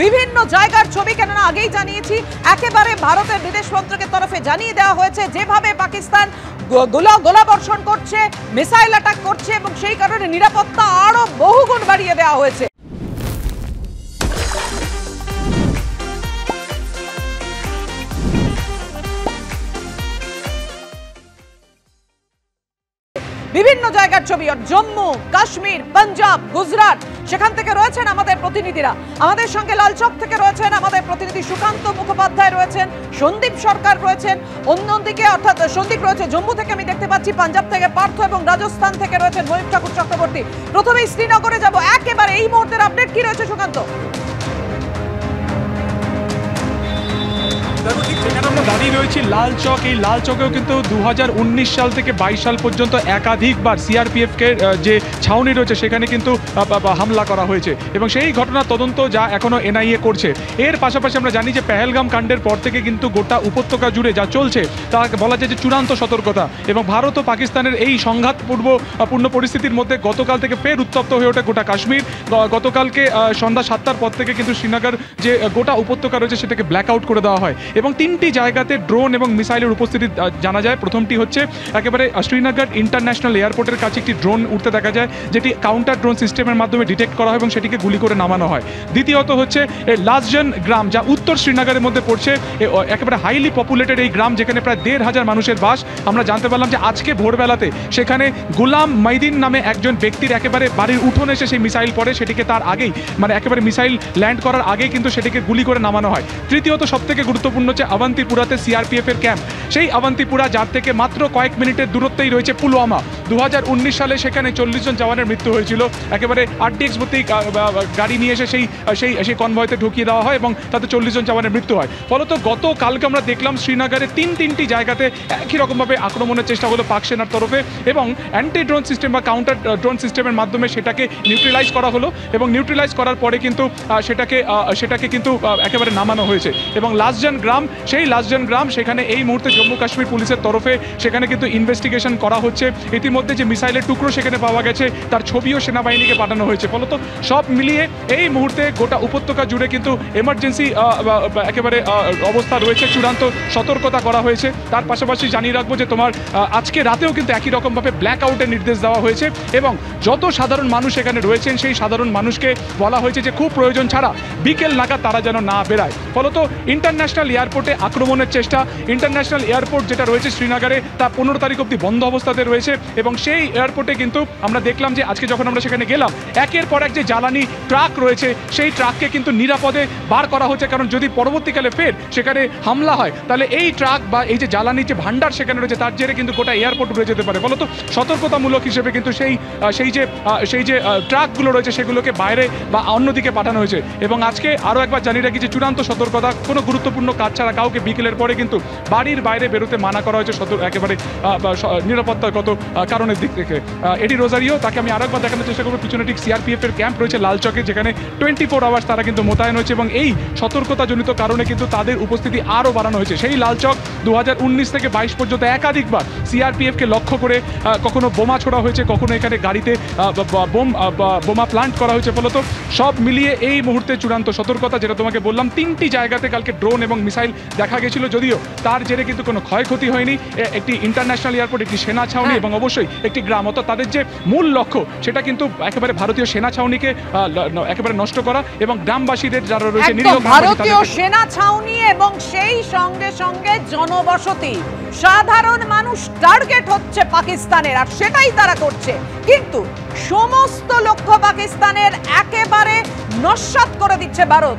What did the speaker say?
বিভিন্ন জায়গার ছবি, কেননা আগেই জানিয়েছি একেবারে ভারতের বিদেশ মন্ত্রকের তরফে জানিয়ে দেওয়া হয়েছে যেভাবে পাকিস্তান গোলাবর্ষণ করছে, মিসাইল অ্যাটাক করছে এবং সেই কারণে নিরাপত্তা আরো বহুগুণ বাড়িয়ে দেওয়া হয়েছে। বিভিন্ন জায়গার ছবি, জম্মু, কাশ্মীর, পাঞ্জাব, গুজরাট, সেখান থেকে রয়েছেন আমাদের প্রতিনিধিরা। আমাদের সঙ্গে লালচক থেকে রয়েছেন আমাদের প্রতিনিধি সুকান্ত মুখোপাধ্যায় রয়েছেন, সন্দীপ সরকার রয়েছেন, অন্যদিকে অর্থাৎ সন্দীপ রয়েছে জম্মু থেকে, আমি দেখতে পাচ্ছি পাঞ্জাব থেকে পার্থ এবং রাজস্থান থেকে রয়েছেন ময়ূর ঠাকুর চক্রবর্তী। প্রথমেই শ্রীনগরে যাব, একেবারে এই মুহূর্তের আপডেট কি রয়েছে সুকান্ত? আমরা দাঁড়িয়ে রয়েছি লালচক। এই লালচকেও কিন্তু 2019 সাল থেকে 22 সাল পর্যন্ত একাধিকবার সিআরপিএফ কে যে ছাউনি রয়েছে সেখানে কিন্তু হামলা করা হয়েছে এবং সেই ঘটনার তদন্ত যা এখনো এনআইএ করছে। এর পাশাপাশি আমরা জানি যে পেহেলগাম কাণ্ডের পর থেকে কিন্তু গোটা উপত্যকা জুড়ে যা চলছে তা বলা যায় যে চূড়ান্ত সতর্কতা, এবং ভারত ও পাকিস্তানের এই সংঘাতপূর্ণ পরিস্থিতির মধ্যে গতকাল থেকে ফের উত্তপ্ত হয়ে ওঠে গোটা কাশ্মীর। গতকালকে সন্ধ্যা 7টার পর থেকে কিন্তু শ্রীনগর যে গোটা উপত্যকা রয়েছে সেটাকে ব্ল্যাক আউট করে দেওয়া হয় এবং 3টি জায়গাতে ড্রোন এবং মিসাইলের উপস্থিতি জানা যায়। প্রথমটি হচ্ছে একেবারে শ্রীনগর ইন্টারন্যাশনাল এয়ারপোর্টের কাছে একটি ড্রোন উঠতে দেখা যায়, যেটি কাউন্টার ড্রোন সিস্টেমের মাধ্যমে ডিটেক্ট করা হয় এবং সেটিকে গুলি করে নামানো হয়। দ্বিতীয়ত হচ্ছে লাসজন গ্রাম, যা উত্তর শ্রীনগরের মধ্যে পড়ছে, একেবারে হাইলি পপুলেটেড এই গ্রাম যেখানে প্রায় 1,500 মানুষের বাস। আমরা জানতে পারলাম যে আজকে ভোরবেলাতে সেখানে গুলাম মাইদিন নামে একজন ব্যক্তির একেবারে বাড়ির উঠোনে এসে সেই মিসাইল পড়ে, সেটিকে তার আগেই মানে একেবারে মিসাইল ল্যান্ড করার আগেই কিন্তু সেটিকে গুলি করে নামানো হয়। তৃতীয়ত সবথেকে গুরুত্বপূর্ণ হচ্ছে আওয়ান্তিপুরাতে সিআরপিএফ এর ক্যাম্প, সেই আওয়ান্তিপুরা যার থেকে মাত্র কয়েক মিনিটের দূরত্বেই রয়েছে পুলওয়ামা। 2019 সালে সেখানে 40 জন জওয়ানের মৃত্যু হয়েছিল, একেবারে আরডিএক্স ভর্তি গাড়ি নিয়ে এসে সেই কনভয়তে ঢুকিয়ে দেওয়া হয় এবং তাতে 40 জন জওয়ানের মৃত্যু হয়। ফলত গতকালকে আমরা দেখলাম শ্রীনগরে তিনটি জায়গাতে একই রকমভাবে আক্রমণের চেষ্টা হলো পাক সেনার তরফে এবং অ্যান্টি ড্রোন সিস্টেম বা কাউন্টার ড্রোন সিস্টেমের মাধ্যমে সেটাকে নিউট্রালাইজ করা হলো এবং নিউট্রালাইজ করার পরে কিন্তু সেটাকে কিন্তু একেবারে নামানো হয়েছে। এবং লাসজন গ্রাম, সেই লাসজন গ্রাম সেখানে এই মুহূর্তে জম্মু কাশ্মীর পুলিশের তরফে সেখানে কিন্তু ইনভেস্টিগেশন করা হচ্ছে। ইতিমধ্যে যে মিসাইলের টুকরো সেখানে পাওয়া গেছে তার ছবিও সেনাবাহিনীকে পাঠানো হয়েছে। ফলত সব মিলিয়ে এই মুহূর্তে গোটা উপত্যকা জুড়ে কিন্তু এমার্জেন্সি একেবারে অবস্থা রয়েছে, চূড়ান্ত সতর্কতা করা হয়েছে। তার পাশাপাশি জানিয়ে রাখবো যে তোমার আজকে রাতেও কিন্তু একই রকমভাবে ব্ল্যাক আউটের নির্দেশ দেওয়া হয়েছে এবং যত সাধারণ মানুষ এখানে রয়েছেন সেই সাধারণ মানুষকে বলা হয়েছে যে খুব প্রয়োজন ছাড়া বিকেল নাগাদ তারা যেন না বেরায়। ফলত ইন্টারন্যাশনাল এয়ারপোর্টে আক্রমণের চেষ্টা, ইন্টারন্যাশনাল এয়ারপোর্ট যেটা রয়েছে শ্রীনগরে তা 15 তারিখ অবধি বন্ধ অবস্থাতে রয়েছে এবং সেই এয়ারপোর্টে কিন্তু আমরা দেখলাম যে আজকে যখন আমরা সেখানে গেলাম একের পর এক যে জ্বালানি ট্রাক রয়েছে সেই ট্রাককে কিন্তু নিরাপদে বার করা হচ্ছে, কারণ যদি পরবর্তীকালে ফের সেখানে হামলা হয় তাহলে এই ট্রাক বা এই যে জ্বালানির যে ভান্ডার সেখানে রয়েছে তার জেরে কিন্তু গোটা এয়ারপোর্ট উড়ে যেতে পারে। ফলত সতর্কতামূলক হিসেবে কিন্তু সেই যে ট্রাকগুলো রয়েছে সেগুলোকে বাইরে বা অন্যদিকে পাঠানো হয়েছে। এবং আজকে আরও একবার জানিয়ে রাখি যে চূড়ান্ত সতর্কতা, কোনো গুরুত্বপূর্ণ কাজ ছাড়া কাউকে বিকেলের পরে কিন্তু বাড়ির বাইরে বেরোতে মানা করা হয়েছে একেবারে নিরাপত্তাগত কারণের দিক থেকে। এডি রোজারিও, তাকে আমি আরেকবার দেখানোর চেষ্টা করবো, পিছনে ঠিক সিআরপিএফ এর ক্যাম্প রয়েছে লালচকে, যেখানে 24 আওয়ার্স তারা কিন্তু মোতায়েন হয়েছে এবং এই সতর্কতাজনিত কারণে কিন্তু তাদের উপস্থিতি আরও বাড়ানো হয়েছে। সেই লালচক 2019 থেকে 22 পর্যন্ত একাধিকবার সিআরপিএফকে লক্ষ্য করে কখনো বোমা ছোড়া হয়েছে, কখনো এখানে গাড়িতে বোমা প্লান্ট করা হয়েছে। ফলত সব মিলিয়ে এই মুহূর্তে চূড়ান্ত সতর্কতা, যেটা তোমাকে বললাম 3টি জায়গাতে কালকে ড্রোন এবং মিসাইল দেখা গেছিল, যদিও তার জেরে কিন্তু কোনো ক্ষয়ক্ষতি হয়নি। একটি ইন্টারন্যাশনাল এয়ারপোর্ট, একটি সেনা ছাউনি এবং অবশ্যই একটি গ্রাম, অর্থাৎ তাদের যে মূল লক্ষ্য সেটা কিন্তু একেবারে ভারতীয় সেনা ছাউনিকে একেবারে নষ্ট করা এবং গ্রামবাসীদের যারা রয়েছে ভারতীয় সেনা ছাউনি এবং সেই সঙ্গে সঙ্গে জনবসতি, সাধারণ মানুষ টার্গেট হচ্ছে পাকিস্তানের, আর সেটাই তারা করছে। কিন্তু সমস্ত লক্ষ্য পাকিস্তানের একেবারে নস্যাৎ করে দিচ্ছে ভারত।